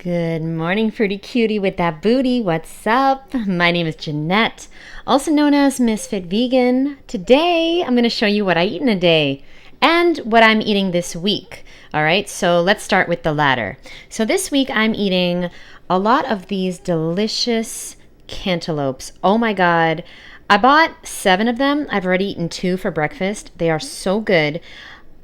Good morning, Fruity Cutie with that booty. What's up? My name is Jeanette, also known as Ms.FitVegan. Today, I'm going to show you what I eat in a day and what I'm eating this week. All right, so let's start with the latter. So this week, I'm eating a lot of these delicious cantaloupes. Oh my God. I bought 7 of them. I've already eaten 2 for breakfast. They are so good.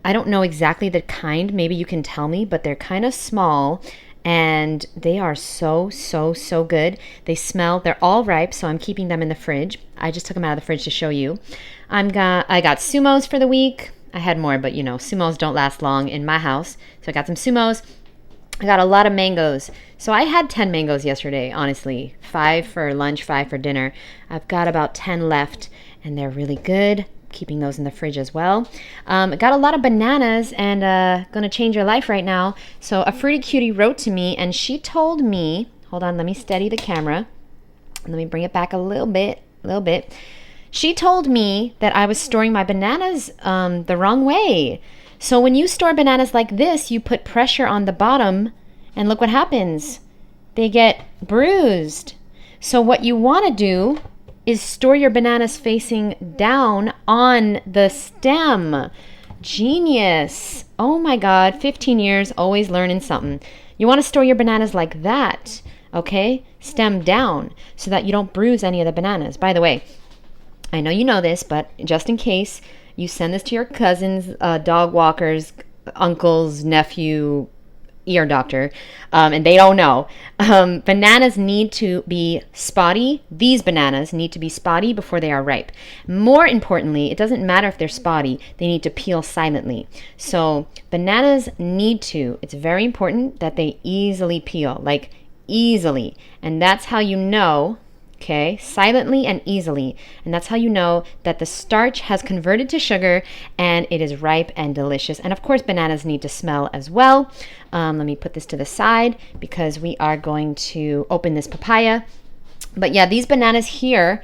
I don't know exactly the kind. Maybe you can tell me, but they're kind of small. And they are so good. They're all ripe, so I'm keeping them in the fridge. I just took them out of the fridge to show you. I got sumos for the week. I had more, but you know, sumos don't last long in my house. So I got some sumos. I got a lot of mangoes. So I had 10 mangoes yesterday, honestly. 5 for lunch, 5 for dinner. I've got about 10 left, and they're really good. Keeping those in the fridge as well. Got a lot of bananas and gonna change your life right now. So a Fruity Cutie wrote to me and she told me, hold on, let me steady the camera. Let me bring it back a little bit. She told me that I was storing my bananas the wrong way. So when you store bananas like this, you put pressure on the bottom and look what happens. They get bruised. So what you wanna do is store your bananas facing down on the stem. Genius. Oh my God, 15 years, always learning something. You want to store your bananas like that, okay? Stem down so that you don't bruise any of the bananas. By the way, I know you know this, but just in case, you send this to your cousins, dog walkers, uncles, nephew, ear doctor, and they don't know. Bananas need to be spotty. These bananas need to be spotty before they are ripe. More importantly, it doesn't matter if they're spotty, they need to peel silently. So bananas it's very important that they easily peel, like easily. And that's how you know, okay, silently and easily. And that's how you know that the starch has converted to sugar and it is ripe and delicious. And of course, bananas need to smell as well. Let me put this to the side because we are going to open this papaya. But yeah, these bananas here,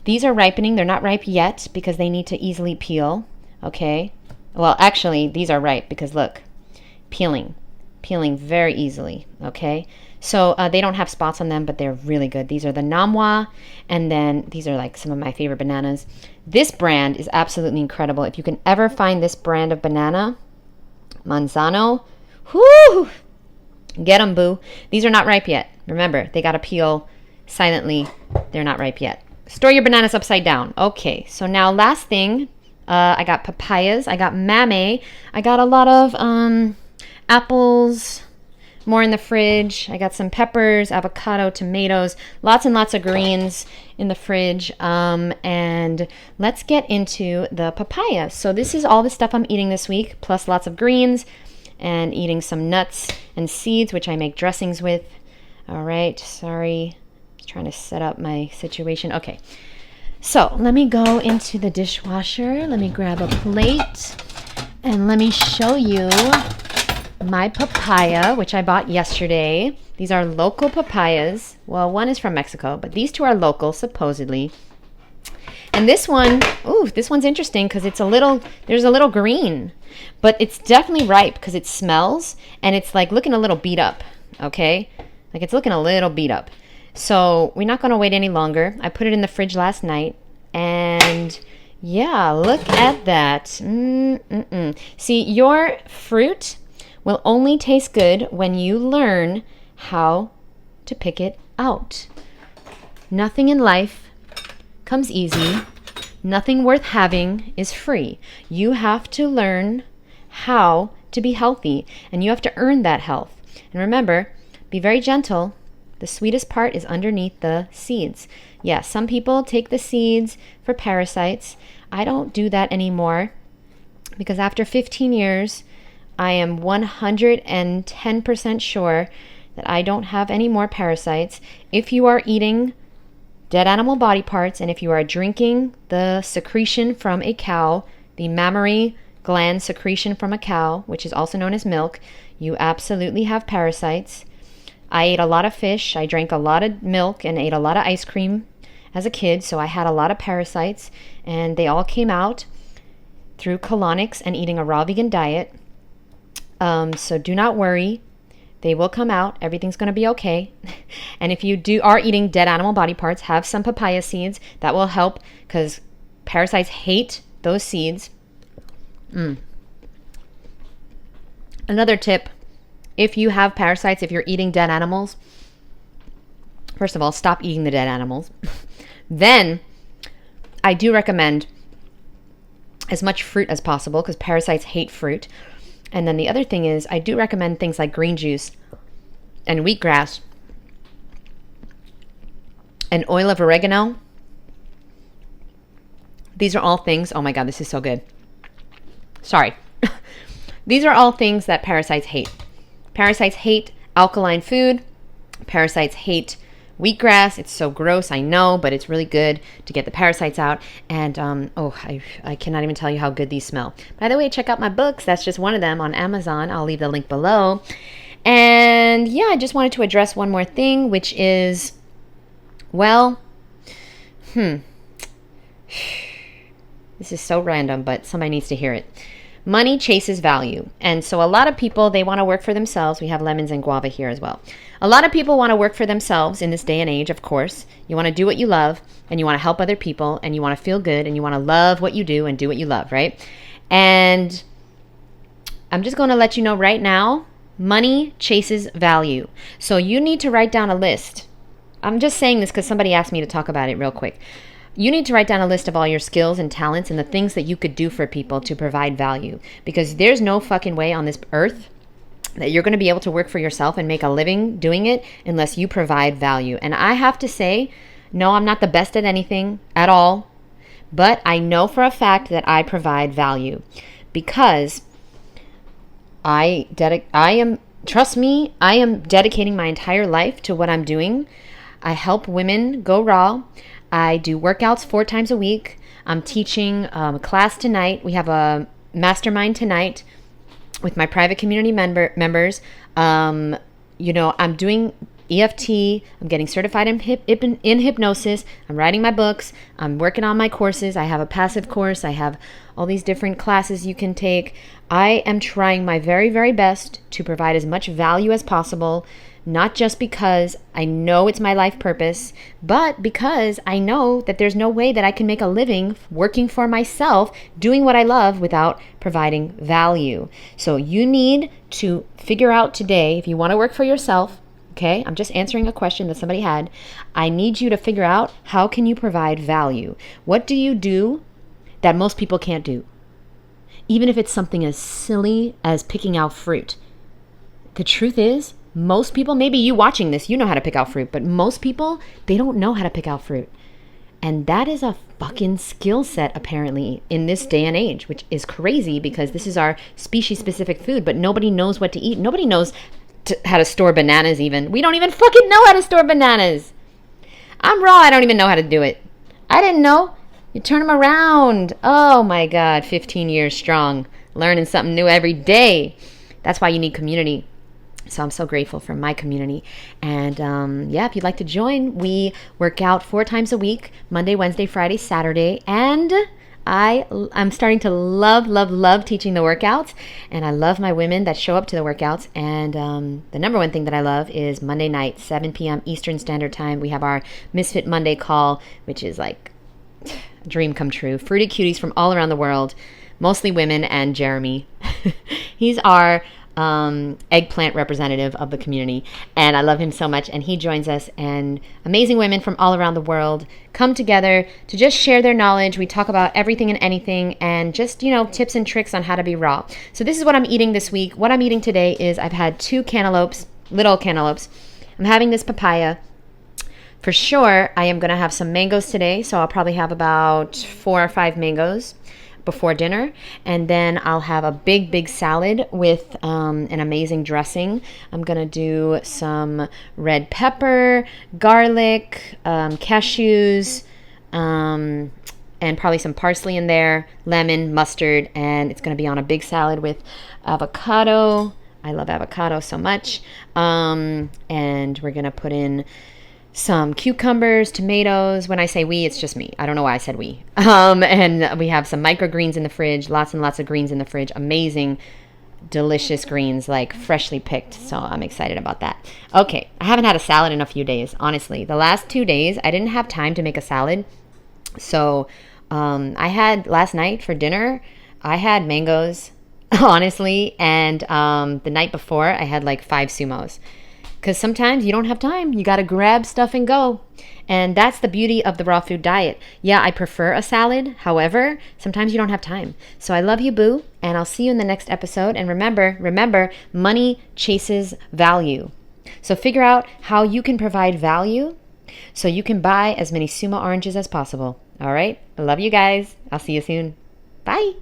these are ripening. They're not ripe yet because they need to easily peel, okay? Well, actually, these are ripe because look, peeling very easily, okay? So they don't have spots on them, but they're really good. These are the Namwa, and then these are like some of my favorite bananas. This brand is absolutely incredible. If you can ever find this brand of banana, Manzano, whoo, get them, boo. These are not ripe yet. Remember, they got to peel silently. They're not ripe yet. Store your bananas upside down. Okay, so now last thing, I got papayas. I got mame. I got a lot of apples, more in the fridge. I got some peppers, avocado, tomatoes, lots and lots of greens in the fridge. And let's get into the papaya. So this is all the stuff I'm eating this week, plus lots of greens and eating some nuts and seeds, which I make dressings with. All right, sorry, just trying to set up my situation. Okay, so let me go into the dishwasher. Let me grab a plate and let me show you my papaya, which I bought yesterday. These are local papayas. Well, one is from Mexico, but these 2 are local, supposedly. And this one, this one's interesting because there's a little green, but it's definitely ripe because it smells and it's like looking a little beat up, okay? Like it's looking a little beat up. So we're not going to wait any longer. I put it in the fridge last night and yeah, look at that. See, your fruit will only taste good when you learn how to pick it out. Nothing in life comes easy. Nothing worth having is free. You have to learn how to be healthy, and you have to earn that health. And remember, be very gentle. The sweetest part is underneath the seeds. Yeah, some people take the seeds for parasites. I don't do that anymore because after 15 years, I am 110% sure that I don't have any more parasites. If you are eating dead animal body parts and if you are drinking the secretion from a cow, the mammary gland secretion from a cow, which is also known as milk, you absolutely have parasites. I ate a lot of fish. I drank a lot of milk and ate a lot of ice cream as a kid, so I had a lot of parasites, and they all came out through colonics and eating a raw vegan diet. So do not worry. They will come out. Everything's going to be okay. And if you are eating dead animal body parts, have some papaya seeds. That will help because parasites hate those seeds. Another tip, if you have parasites, if you're eating dead animals, first of all, stop eating the dead animals. Then I do recommend as much fruit as possible because parasites hate fruit. And then the other thing is I do recommend things like green juice and wheatgrass and oil of oregano. These are all things, oh my God, this is so good. Sorry. These are all things that parasites hate. Parasites hate alkaline food. Parasites hate wheatgrass. It's so gross, I know, but it's really good to get the parasites out. And I cannot even tell you how good these smell. By the way, check out my books. That's just one of them on Amazon. I'll leave the link below. And yeah, I just wanted to address one more thing, which is, well, this is so random, but somebody needs to hear it. Money chases value. And so a lot of people, they want to work for themselves. We have lemons and guava here as well. A lot of people want to work for themselves in this day and age, of course. You want to do what you love, and you want to help other people, and you want to feel good, and you want to love what you do and do what you love, right? And I'm just going to let you know right now, money chases value. So you need to write down a list. I'm just saying this because somebody asked me to talk about it real quick. You need to write down a list of all your skills and talents and the things that you could do for people to provide value. Because there's no fucking way on this earth that you're going to be able to work for yourself and make a living doing it unless you provide value. And I have to say, no, I'm not the best at anything at all. But I know for a fact that I provide value because trust me, I am dedicating my entire life to what I'm doing. I help women go raw. I do workouts 4 times a week. I'm teaching a class tonight. We have a mastermind tonight with my private community members. I'm doing EFT. I'm getting certified in hypnosis. I'm writing my books. I'm working on my courses. I have a passive course. I have all these different classes you can take. I am trying my very, very best to provide as much value as possible. Not just because I know it's my life purpose, but because I know that there's no way that I can make a living working for myself, doing what I love without providing value. So you need to figure out today, if you want to work for yourself, okay, I'm just answering a question that somebody had. I need you to figure out how can you provide value? What do you do that most people can't do? Even if it's something as silly as picking out fruit. The truth is, most people, maybe you watching this, you know how to pick out fruit, but most people, they don't know how to pick out fruit. And that is a fucking skill set, apparently, in this day and age, which is crazy because this is our species-specific food, but nobody knows what to eat. Nobody knows how to store bananas even. We don't even fucking know how to store bananas. I'm raw. I don't even know how to do it. I didn't know. You turn them around. Oh, my God. 15 years strong. Learning something new every day. That's why you need community. So I'm so grateful for my community. And if you'd like to join, we work out 4 times a week, Monday, Wednesday, Friday, Saturday. And I'm starting to love teaching the workouts. And I love my women that show up to the workouts. And the number one thing that I love is Monday night, 7 p.m. Eastern Standard Time. We have our Misfit Monday call, which is like a dream come true. Fruity cuties from all around the world, mostly women, and Jeremy. He's our eggplant representative of the community, and I love him so much, and he joins us, and amazing women from all around the world come together to just share their knowledge. We talk about everything and anything, and just, tips and tricks on how to be raw. So this is what I'm eating this week. What I'm eating today is I've had 2 cantaloupes, little cantaloupes. I'm having this papaya. For sure, I am going to have some mangoes today, so I'll probably have about 4 or 5 mangoes before dinner, and then I'll have a big salad with an amazing dressing. I'm gonna do some red pepper, garlic, cashews, and probably some parsley in there, lemon, mustard, and it's gonna be on a big salad with avocado. I love avocado so much. And we're gonna put in some cucumbers, tomatoes. When I say we, it's just me. I don't know why I said we. And we have some microgreens in the fridge, lots and lots of greens in the fridge. Amazing. delicious greens, like freshly picked. So I'm excited about that. Okay, I haven't had a salad in a few days, honestly. The last 2 days, I didn't have time to make a salad. So I had last night for dinner, I had mangoes, honestly. And the night before, I had like 5 sumos. Because sometimes you don't have time. You got to grab stuff and go. And that's the beauty of the raw food diet. Yeah, I prefer a salad. However, sometimes you don't have time. So I love you, boo. And I'll see you in the next episode. And remember, money chases value. So figure out how you can provide value so you can buy as many sumo oranges as possible. All right? I love you guys. I'll see you soon. Bye.